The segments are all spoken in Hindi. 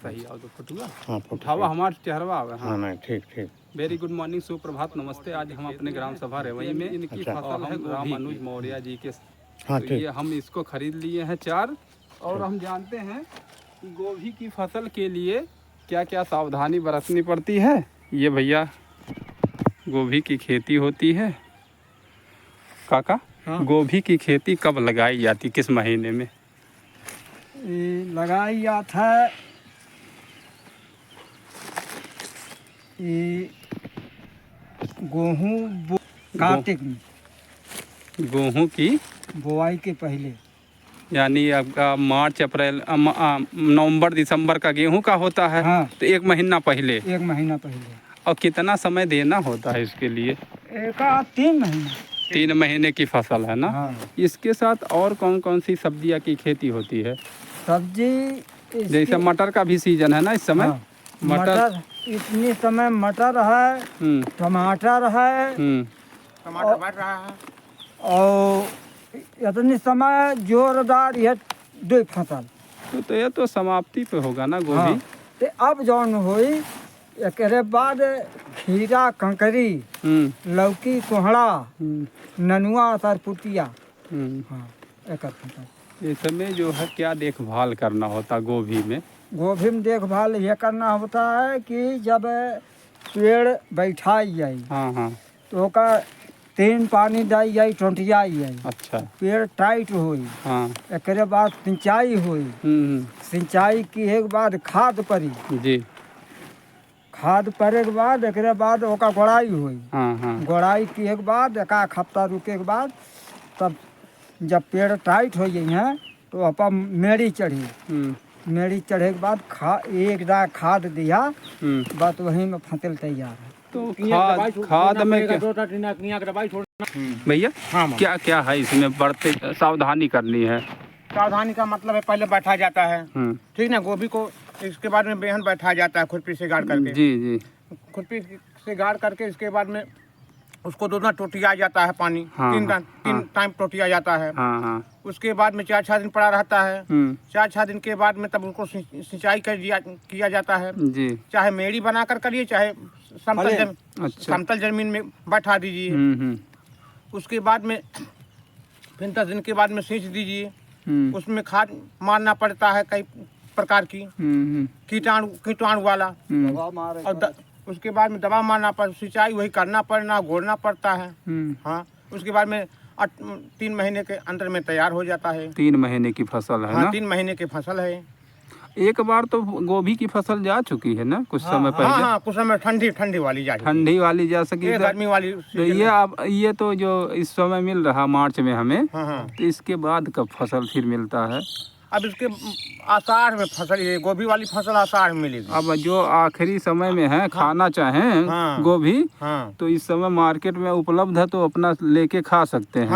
सही आओ तो फटुआ हाँ उठावा हमारे चेहरवा आवे। हाँ नहीं ठीक ठीक। वेरी गुड मॉर्निंग, सुप्रभात, नमस्ते। आज हम अपने ग्राम सभा रेवई में इनकी फसल है राम अनुज मौर्य जी के। हाँ तो ठीक। ये हम इसको खरीद लिए हैं 4। और हम जानते हैं कि गोभी की फसल के लिए क्या क्या सावधानी बरतनी पड़ती है। ये भैया गोभी की खेती होती है। काका हाँ। गोभी की खेती कब लगाई जाती, किस महीने में? लगाई जाता है गेहूँ कार्तिक में, गेहूँ की बुआई के पहले। यानी आपका मार्च अप्रैल नवंबर दिसंबर का गेहूं का होता है। हाँ। तो 1 महीना पहले। 1 महीना पहले। और कितना समय देना होता है इसके लिए? 3 महीना। 3 महीने की फसल है ना। हाँ। इसके साथ और कौन कौन सी सब्जियां की खेती होती है? सब्जी जैसे मटर का भी सीजन है ना इस समय। हाँ। मटर इतनी समय मटर है, टमाटर है, टमाटर बढ़ रहा है और इतनी समय जोरदार ये 2 फसल। तो ये तो समाप्ति पे होगा ना गोभी। हाँ। तो अब जौन हुई एक बाद खीरा, कंकरी, लौकी, कोहड़ा, ननुआ, सरपुटिया। हाँ, एक फसल। इसमें जो है क्या देखभाल करना होता गोभी में? गोभी में देखभाल ये करना होता है कि जब पेड़ बैठाई जाए, हाँ हाँ, तो का 3 पानी दाई जाए, टोंटियाई जाए। अच्छा। पेड़ टाइट हुई। हाँ। एक बाद सिंचाई हुई। सिंचाई की एक बाद खाद पड़ी जी। खाद पड़े के बाद एक बाद ओका गोड़ाई हुई। हाँ हाँ। गोड़ाई की एक बाद 1 हफ्ता रुके के बाद तब जब पेड़ टाइट हो गई हैं तो अपन मेड़ी चढ़ी। मेड़ी चढ़े के बाद एक डा खाद दिया, बस वहीं में फसल तैयार है। तो खाद में भैया हाँ, क्या क्या है इसमें बढ़ते सावधानी करनी है? सावधानी का मतलब है पहले बैठा जाता है, ठीक ना, गोभी को। इसके बाद में बेहन बैठा जाता है खुरपी से गाड़ करके। जी जी। खुरपी से गाड़ करके इसके बाद में उसको 2 टोटिया जाता है पानी। हाँ, 3 टाइम टोटिया जाता है। हाँ, हाँ। उसके बाद में 4-6 दिन पड़ा रहता है। 4-6 दिन के बाद में तब उसको सिंचाई किया जाता है जी। चाहे मेड़ी बनाकर करिए, चाहे समतल जमीन में बैठा दीजिए। उसके बाद में फिर 10 दिन के बाद में सींच दीजिए। उसमें खाद मारना पड़ता है कई प्रकार की, कीटाणु वाला। और उसके बाद में दवा मारना पड़ता, सिंचाई वही करना पड़ना, गोड़ना पड़ता है। हाँ। उसके बाद में 3 महीने के अंदर में तैयार हो जाता है। 3 महीने की फसल है। हाँ, ना? 3 महीने की फसल है। एक बार तो गोभी की फसल जा चुकी है ना कुछ समय पहले। हाँ, कुछ समय ठंडी वाली जा सकी, गर्मी वाली। तो ये तो जो इस समय मिल रहा मार्च में हमें। हाँ। तो इसके बाद कब फसल फिर मिलता है? अब इसके आषाढ़ में फसल, ये गोभी वाली फसल आषाढ़ में मिलेगी। अब जो आखिरी समय में है खाना चाहें गोभी, तो इस समय मार्केट में उपलब्ध है तो अपना लेके खा सकते हैं।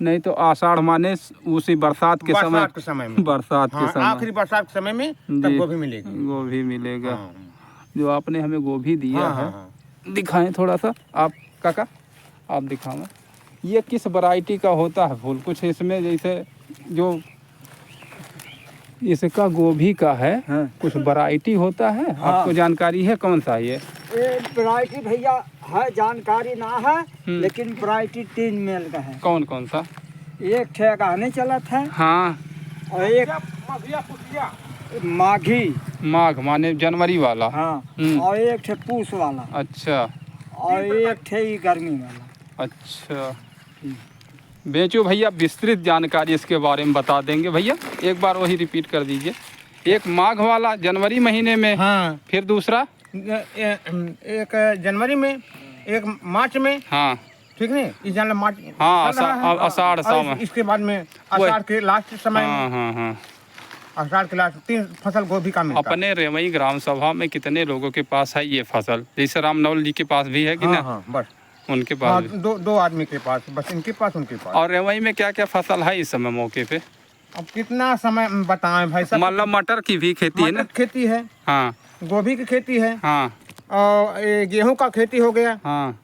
नहीं तो आषाढ़ माने उसी बरसात के समय में। बरसात के समय, आखिरी बरसात के समय में तब गोभी मिलेगी। गोभी मिलेगा। जो आपने हमें गोभी दिया है, दिखाएं थोड़ा सा आप काका, आप दिखाओ। ये किस वैरायटी का होता है फूल? कुछ इसमें जैसे जो इसका गोभी का है, कुछ वैरायटी होता है। आपको जानकारी है कौन सा? ये वैरायटी भैया है, जानकारी ना है, लेकिन वैरायटी 3 मेल का है। कौन कौन सा? एक ठेकाने चला था। हाँ। और एक माघ माने जनवरी वाला। हाँ। और एक ठे पूस वाला। अच्छा। और एक ठे गर्मी वाला। अच्छा। बेचो भैया, विस्तृत जानकारी इसके बारे में बता देंगे भैया, एक बार वही रिपीट कर दीजिए। एक माघ वाला जनवरी महीने में। हाँ। फिर दूसरा एक जनवरी में, एक मार्च में। हाँ, ठीक नहीं, इस मार्च। हाँ, आषाढ़ सावन। इसके बाद में आषाढ़ के लास्ट समय। हाँ, आषाढ़ के लास्ट 3 फसल गोभी का मिलता है। अपने रेवई ग्राम सभा में कितने लोगों के पास है ये फसल? जैसे रामनवल जी के पास भी है कि ना? हाँ, बस उनके पास। 2 आदमी के पास, बस इनके पास, उनके पास। और रेवई में क्या क्या फसल है इस समय मौके पे? अब कितना समय बताएं भाई साहब। मतलब मटर की भी खेती है ना? खेती है। हाँ। गोभी की खेती है। हाँ। और गेहूं का खेती हो गया। हाँ।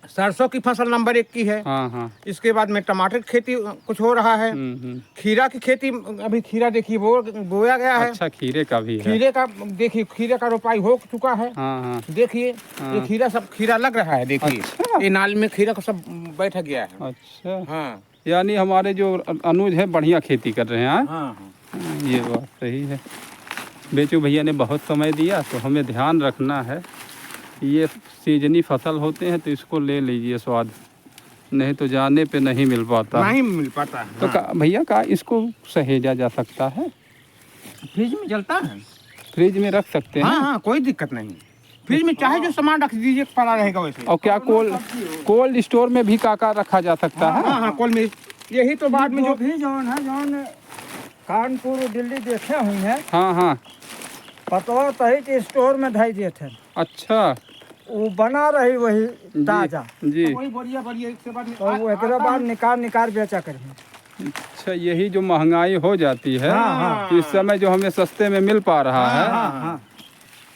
सरसों की फसल नंबर 1 की है। हाँ हाँ। इसके बाद में टमाटर की खेती कुछ हो रहा है। खीरा की खेती, अभी खीरा देखिए बोया गया है। अच्छा, खीरे का भी है। खीरे का देखिए, खीरे का रोपाई हो चुका है। हाँ हाँ। देखिए ये खीरा, सब खीरा लग रहा है। देखिए अच्छा। ये नाल में खीरा का सब बैठ गया है। अच्छा हाँ, यानी हमारे जो अनुज है बढ़िया खेती कर रहे हैं। हाँ हाँ। ये बात सही है। बेचू भैया ने बहुत समय दिया, तो हमें ध्यान रखना है। ये सीजनी फसल होते हैं तो इसको ले लीजिए स्वाद, नहीं तो जाने पे नहीं मिल पाता। नहीं मिल पाता है। तो हाँ। भैया का इसको सहेजा जा सकता है? फ्रिज में चलता है, फ्रिज में रख सकते हैं। हाँ हाँ, कोई दिक्कत नहीं। फ्रिज में चाहे जो सामान रख दीजिए, पड़ा रहेगा वैसे। और क्या कोल्ड स्टोर में भी काका रखा जा सकता है? हाँ हाँ, कोल्ड में। यही तो बाद में जो भी जौन है, जौन कानपुर दिल्ली देखे हुए हैं, हाँ हाँ, पतवा तही के स्टोर में धई देते हैं। अच्छा, वो बना रही वही ताजा जी। वही बढ़िया बढ़िया, इसके बाद में और वो एक बाद निकाल बेचा करें। अच्छा, यही जो महंगाई हो जाती है, हाँ। तो इस समय जो हमें सस्ते में मिल पा रहा है, हाँ।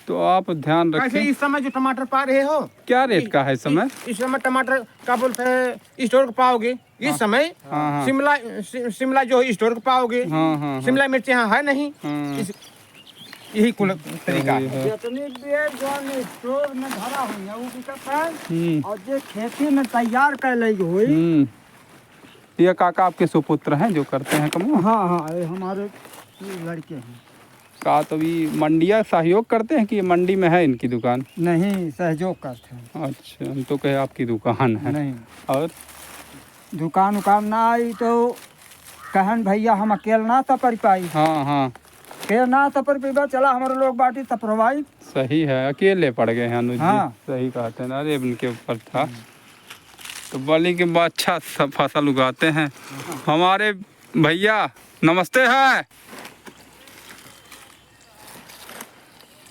तो आप ध्यान कैसे रखें। इस समय जो टमाटर पा रहे हो, क्या रेट का है इस समय? इस समय टमाटर का बोलते हैं स्टोर का पाओगे इस समय। हाँ। शिमला जो है स्टोर का पाओगे। हाँ। शिमला मिर्च यहाँ है नहीं। हाँ। यही कुल तरीका है। जितनी बेड जौन स्टोर में धरा हुई है वो बिकत है, और जो खेती में तैयार कर ली हुई। ये काका आपके सुपुत्र हैं जो करते हैं कमो? हाँ हाँ, ये हमारे लड़के हैं। का तो भी मंडिया सहयोग करते हैं कि ये मंडी में है इनकी दुकान? नहीं, सहयोग करते हैं। अच्छा, हम तो कहे आपकी दुकान है। नहीं, और दुकान उकान ना आई तो कहन भैया हम अकेले ना तपर पाई। हाँ हाँ, के ना तपर पीबा, चला हमारे लोग बाटी तपरवाई। सही है, अकेले पड़ गए हैं अनुज जी। हाँ। सही कहते हैं। अरे उनके ऊपर था तो बोली कि अच्छा सब फसल उगाते हैं। हमारे भैया नमस्ते है,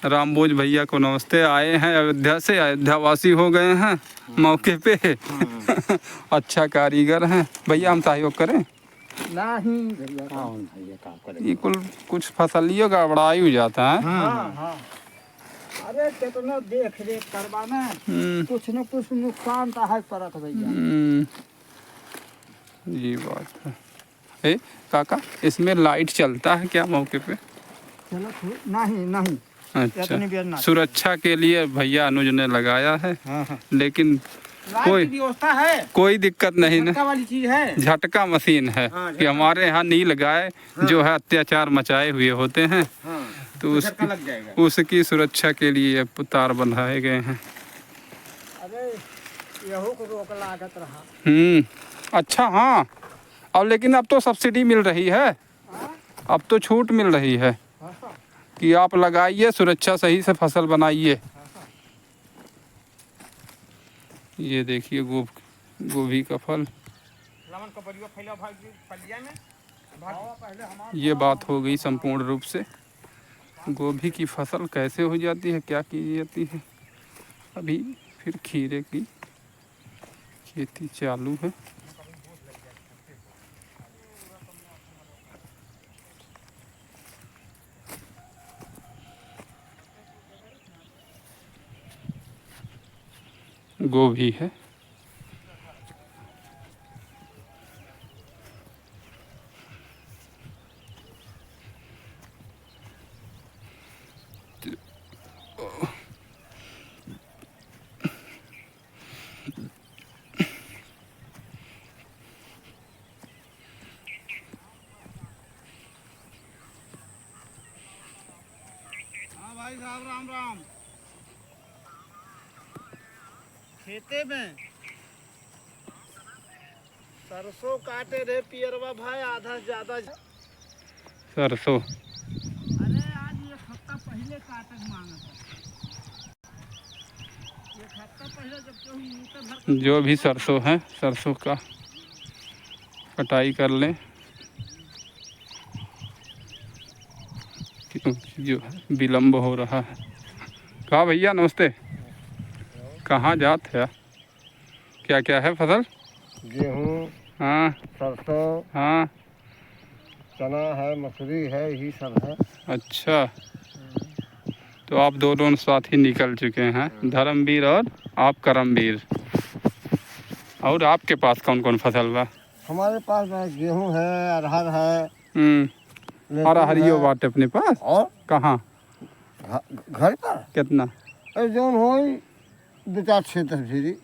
रामबोज भैया को नमस्ते। आए हैं अयोध्या से, अयोध्यावासी हो गए हैं मौके पे। अच्छा कारीगर हैं भैया, हम सहयोग करें? नहीं भैया, काम करें। ये कुछ फसलियों का बड़ा हो जाता है। हाँ। अरे कितना देख रेख करवाना, कुछ न कुछ नुकसान तो है परत भैया। ये बात है। काका, इसमें लाइट चलता है क्या मौके पे? चलो नहीं। अच्छा, सुरक्षा के लिए भैया अनुज ने लगाया है। हाँ। लेकिन कोई व्यवस्था है, कोई दिक्कत नहीं ना। वाली चीज है, झटका मशीन है। कि हमारे यहाँ नील गाय जो है अत्याचार मचाए हुए होते हैं, तो उसकी सुरक्षा के लिए तार बंधाए गए हैं। अरे यहू को रोक लागत रहा। अच्छा, हाँ। अब लेकिन अब तो सब्सिडी मिल रही है, अब तो छूट मिल रही है कि आप लगाइए, सुरक्षा सही से फसल बनाइए। ये देखिए गोभी का फल। ये बात हो गई संपूर्ण रूप से। गोभी की फसल कैसे हो जाती है, क्या की जाती है। अभी फिर खीरे की खेती चालू है। गोभी है। हाँ भाई साहब, राम राम। खेते में सरसों काटे रहे पियरवा भाई, आधा से ज्यादा सरसों। अरे आज एक हफ्ता पहले काटक मांगा था। एक हफ्ता पहले जब केहू मूटे भर जो भी सरसों है, सरसों का कटाई कर लें, जो विलम्ब हो रहा है। कहा भैया नमस्ते, कहाँ जाते हैं? क्या क्या है फसल? गेहूँ, हाँ, सरसों, हाँ, चना है, मसूरी है, यही सब है। अच्छा, तो आप दोनों साथ ही निकल चुके हैं, धर्मवीर और आप करमवीर। और आपके पास कौन कौन फसल बा? हमारे पास गेहूं है, अरहर है, लहसुन अरहरियो है। बाटे अपने पास? और कहाँ? घर पर कितना? अरे जौन हो 2-4-6 भीरी।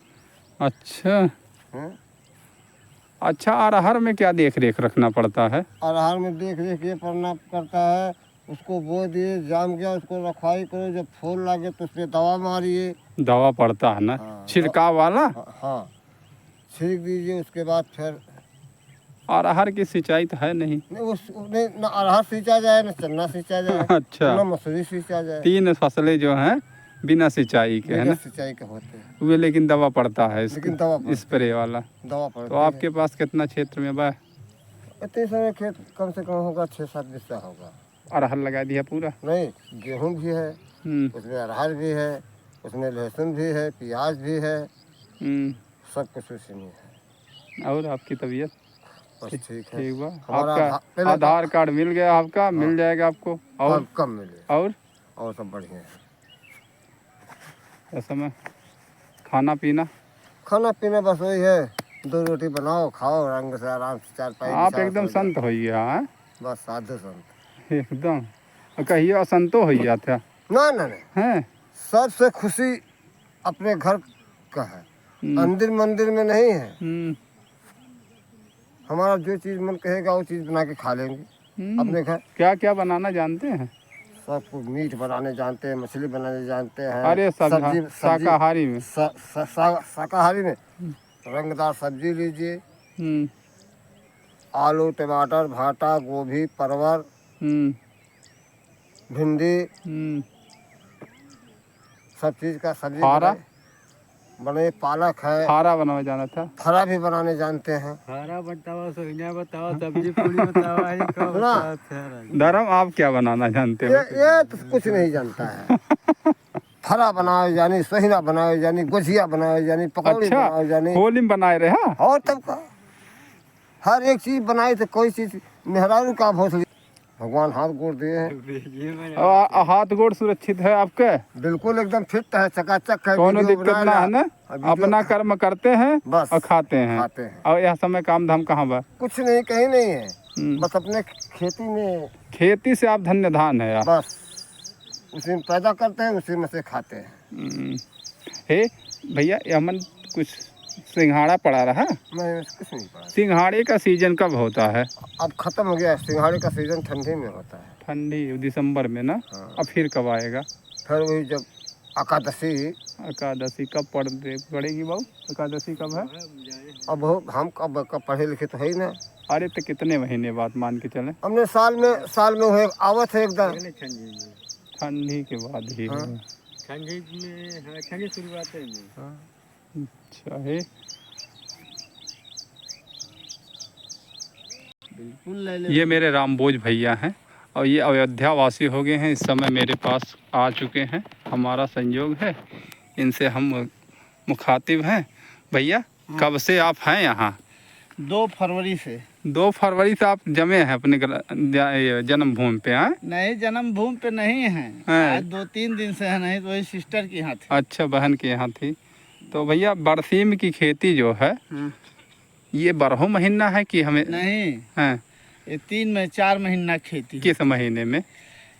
अच्छा हैं? अच्छा, अरहर में क्या देख रेख रखना पड़ता है? अरहर में देख रेख ये करना पड़ता है, उसको बो दिए, जाम गया, उसको रखवाई करो, जब फूल लगे तो उस पर दवा मारिए। दवा पड़ता है ना? हाँ, छिड़काव वाला? हाँ, छिड़क दीजिए। उसके बाद फिर अरहर की सिंचाई तो है नहीं? नहीं, न अरहर सींचा जाए, न चना सींचा जाए, अच्छा, न मसूरी सींचा जाए। 3 फसलें जो हैं बिना सिंचाई के है बिना ना? सिंचाई के होते हैं, वे लेकिन दवा पड़ता है लेकिन दवा पड़ती है। स्प्रे वाला। दवा पड़ती तो आपके पास कितना क्षेत्र में बा? इतने सारे खेत कम से कम होगा 6-7 बिस्सा होगा। अरहर लगा दिया पूरा? नहीं, गेहूं भी है, हम्म, उसमें अरहर भी है, उसमें लहसुन भी है, प्याज भी है, सब कुछ उसी में है। और आपकी तबीयत बस ठीक है। ठीक बा? हमारा आपका पहले आधार कार्ड मिल गया आपका? मिल जाएगा आपको? और कम मिले और सब बढ़िया है। ऐसा में खाना पीना? खाना पीना बस वही है, 2 रोटी बनाओ, खाओ, रंग से आराम से 4 आप एकदम संत हो गया है? बस साधु संत एकदम। कहिए असंतो हो गया था? ना ना नहीं, हैं? सबसे खुशी अपने घर का है, मंदिर में नहीं है। हमारा जो चीज़ मन कहेगा वो चीज़ बना के खा लेंगे अपने घर। क्या क्या बनाना जानते हैं? सब कुछ मीट बनाने जानते हैं, मछली बनाने जानते हैं। अरे सब्जी शाकाहारी में? शाकाहारी में रंगदार सब्जी लीजिए, आलू, टमाटर, भाटा, गोभी, परवल, भिंडी, सब चीज़ का सब्जी बने। पालक है, खारा बनाना जाना था? फरा भी बनाने जानते हैं। खारा बताओ, सोइना बताओ, सब्जी पूरी बताओ। धर्म आप क्या बनाना जानते हो? ये तो कुछ नहीं जानता है। फरा बनाओ जानी, सहीना बनाओ जानी, गुजिया बनाओ जानी, पकौड़ी बनाओ जानी। होली में बनाए रहे? हाँ? और तब का हर एक चीज बनाई तो कोई चीज मेहरारू का भोसड़ी। भगवान हाथ गोड़ दिए हैं। हाथ गोड़ सुरक्षित है आपके? बिल्कुल एकदम फिट है, चकाचक है। कोनो दिक्कत ना है ना? अपना कर्म करते हैं बस और खाते हैं। और यह समय काम धाम कहाँ बा? कुछ नहीं, कहीं नहीं है, बस अपने खेती में। खेती से आप धन्य धान है? बस उसी में पैदा करते हैं, उसी में से खाते हैं। हे भैया, यमन कुछ सिंघाड़ा पड़ा रहा? मैं कुछ नहीं पड़ा। सिंघाड़े का सीजन कब होता है? अब खत्म हो गया। सिंघाड़े का सीजन ठंडी में होता है। ठंडी दिसंबर में ना? हाँ। अब फिर कब आएगा? फिर वही जब एकादशी कब पड़ेगी बाबू? एकादशी कब है? अब हम कब पढ़े लिखे तो है ही ना। अरे तो कितने महीने बाद मान के चले? हमने साल में हुए आवत है एकदम ठंडी के बाद ही। हाँ। ठंडी में, ठंडी शुरुआत में। अच्छा है। ये मेरे रामबोज भैया हैं और ये अयोध्या वासी हो गए हैं। इस समय मेरे पास आ चुके हैं, हमारा संयोग है, इनसे हम मुखातिब हैं। भैया कब से आप हैं यहाँ? 2 फरवरी से। 2 फरवरी से आप जमे हैं अपने जन्मभूमि पे? हैं? नहीं, जन्मभूमि पे नहीं है, आज 2-3 दिन से है। नहीं तो वही सिस्टर के यहाँ थी। अच्छा, बहन के यहाँ थी। तो भैया बरसीम की खेती जो है ये 12 महीना है कि हमें? नहीं है, ये 3-4 महीना खेती है। किस महीने में?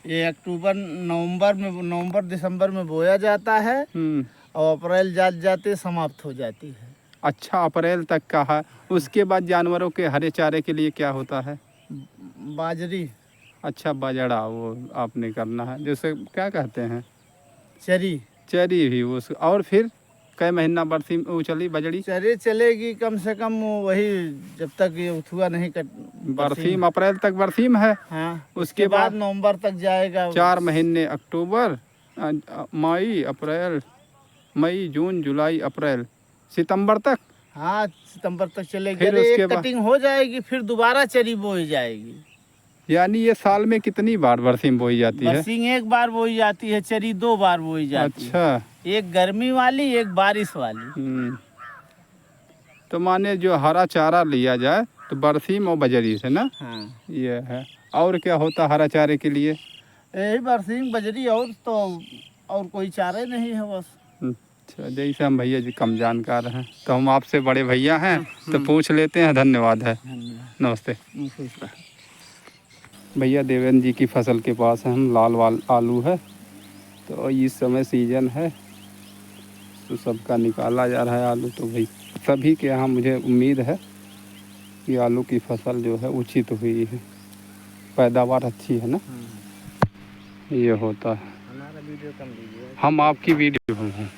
ये अक्टूबर नवंबर दिसंबर में बोया जाता है और अप्रैल जाते समाप्त हो जाती है। अच्छा, अप्रैल तक का है। उसके बाद जानवरों के हरे चारे के लिए क्या होता है? बाजरी। अच्छा, बाजरा वो आपने करना है, जैसे क्या कहते हैं? चरी भी उस। और फिर कई महीना बरसीम वो चली बजड़ी? चरी चलेगी कम से कम वही जब तक ये उथुआ नहीं कट। बरसीम अप्रैल तक बरसीम है। हाँ, उसके बाद नवंबर तक जाएगा। 4 महीने अक्टूबर, मई, जून, जुलाई, अप्रैल, सितंबर तक। हाँ, सितंबर तक चलेगी। फिर उसके बाद कटिंग हो जाएगी, फिर दोबारा चरी बोई जाएगी। यानी ये साल में कितनी बार बरसीम बोई जाती है? बरसीम 1 बार बोई जाती है, चरी 2 बार बोई जाती है। अच्छा, एक गर्मी वाली, एक बारिश वाली। तो माने जो हरा चारा लिया जाए तो बरसीम और बजरी से ना? हाँ। ये है। और क्या होता हरा चारे के लिए? यही बरसीम, बजरी, और तो और कोई चारे नहीं है बस। अच्छा, जैसे हम भैया जी कम जानकार हैं तो हम आपसे बड़े भैया हैं तो पूछ लेते हैं। धन्यवाद है, नमस्ते। भैया देवेंद्र जी की फसल के पास है, हम लाल वाल आलू है तो इस समय सीजन है तो सबका निकाला जा रहा है आलू। तो भाई सभी के यहाँ मुझे उम्मीद है कि आलू की फसल जो है उचित हुई है, पैदावार अच्छी है ना। ये होता है, हमारा वीडियो कम लीजिए, हम आपकी वीडियो हैं।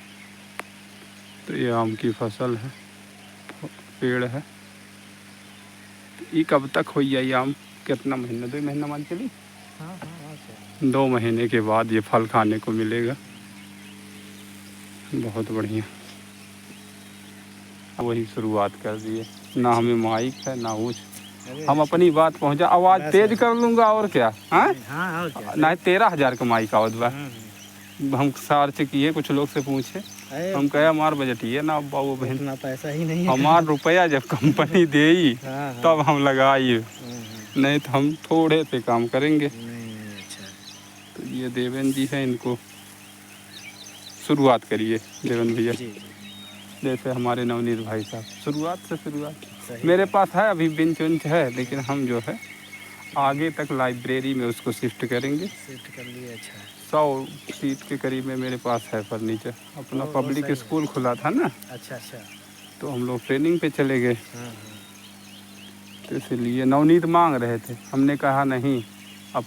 तो ये आम की फसल है, पेड़ है। ये कब तक हो जाए आम? कितना महीना, 2 महीना मान चली? हाँ 2 महीने के बाद ये फल खाने को मिलेगा। बहुत बढ़िया, वही शुरुआत कर दिए ना, हमें माइक है ना कुछ, हम अपनी बात पहुंचा। आवाज़ तेज कर लूँगा और क्या। हाँ ना, 13,000 का माइक आवत बा। हम सर्च किए, कुछ लोग से पूछे, हम कहे हमार बजट ये ना बाबू बहन, इतना पैसा ही नहीं है। हमार रुपया जब कंपनी दे तब हम लगाइए, नहीं तो हम थोड़े से काम करेंगे। अच्छा, तो ये देवेंद्र जी हैं, इनको शुरुआत करिए देवेंद्र भैया। जैसे हमारे नवनीत भाई साहब, शुरुआत मेरे पास है अभी बेंच वेंच है, लेकिन हम जो है आगे तक लाइब्रेरी में उसको शिफ्ट करेंगे। शिफ्ट कर लिए। अच्छा, 100 सीट के करीब में मेरे पास है फर्नीचर। अपना पब्लिक स्कूल खुला था ना, अच्छा अच्छा, तो हम लोग ट्रेनिंग पे चले गए। तो इसलिए नवनीत मांग रहे थे, हमने कहा नहीं,